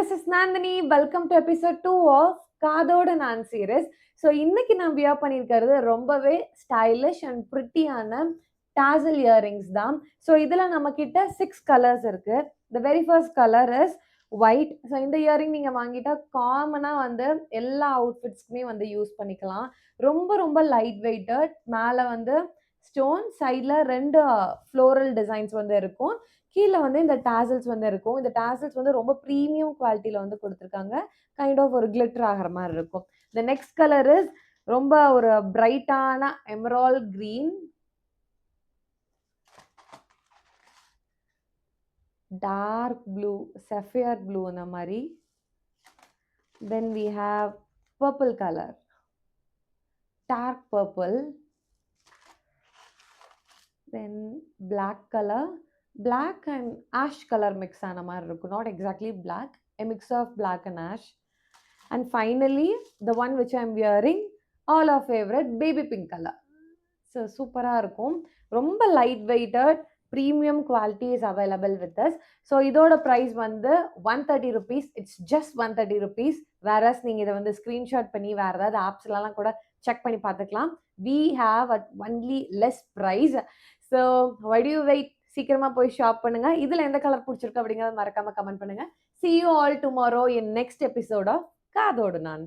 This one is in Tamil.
this is Nandini. Welcome to episode 2 of காதோடு நான் சீரிஸ். ஸோ இன்னைக்கு நான் வியர் பண்ணியிருக்கிறது ரொம்பவே ஸ்டைலிஷ் அண்ட் ப்ரிட்டியான டாசல் இயரிங்ஸ் தான். ஸோ இதில் நம்ம கிட்ட 6 கலர்ஸ் இருக்கு. The very first colour is white. So இந்த இயரிங் நீங்கள் வாங்கிட்டா காமனாக வந்து எல்லா அவுட்ஃபிட்ஸ்க்குமே வந்து யூஸ் பண்ணிக்கலாம். ரொம்ப ரொம்ப லைட் வெயிட்டட். மேலே வந்து ஸ்டோன், சைடில் 2 ஃப்ளோரல் டிசைன்ஸ் வந்து இருக்கும். கீழே வந்து இந்த டாசல்ஸ் வந்து இருக்கும். இந்த டாசல்ஸ் வந்து ரொம்ப ப்ரீமியம் குவாலிட்டியில் வந்து கொடுத்துருக்காங்க. கைண்ட் ஆஃப் ஒரு கிளிட்டர் ஆகிற மாதிரி இருக்கும். த நெக்ஸ்ட் கலர் இஸ் ரொம்ப ஒரு பிரைட்டான emerald green, dark blue, sapphire blue அந்த மாதிரி. Then we have purple colour, dark purple. Then black colour, black and ash color mix ஆன மாதிரி இருக்கும். Not exactly black, a mix of black and ash. And finally, the one which I am wearing, all our favorite baby pink color. So சூப்பராக இருக்கும். ரொம்ப light weighted, premium quality is available with us. So இதோட ப்ரைஸ் வந்து 130 rupees. It's just 130 rupees. Whereas நீங்கள் இதை வந்து ஸ்க்ரீன்ஷாட் பண்ணி வேறு ஏதாவது ஆப்ஸ்லாம் கூட செக் பண்ணி பார்த்துக்கலாம். we have at only less price. So why do you wait? சீக்கிரமா போய் ஷாப் பண்ணுங்க. இதுல எந்த கலர் பிடிச்சிருக்கு அப்படிங்கறத மறக்காம கமெண்ட் பண்ணுங்க. See you all tomorrow in next episode of காதோடு நான்.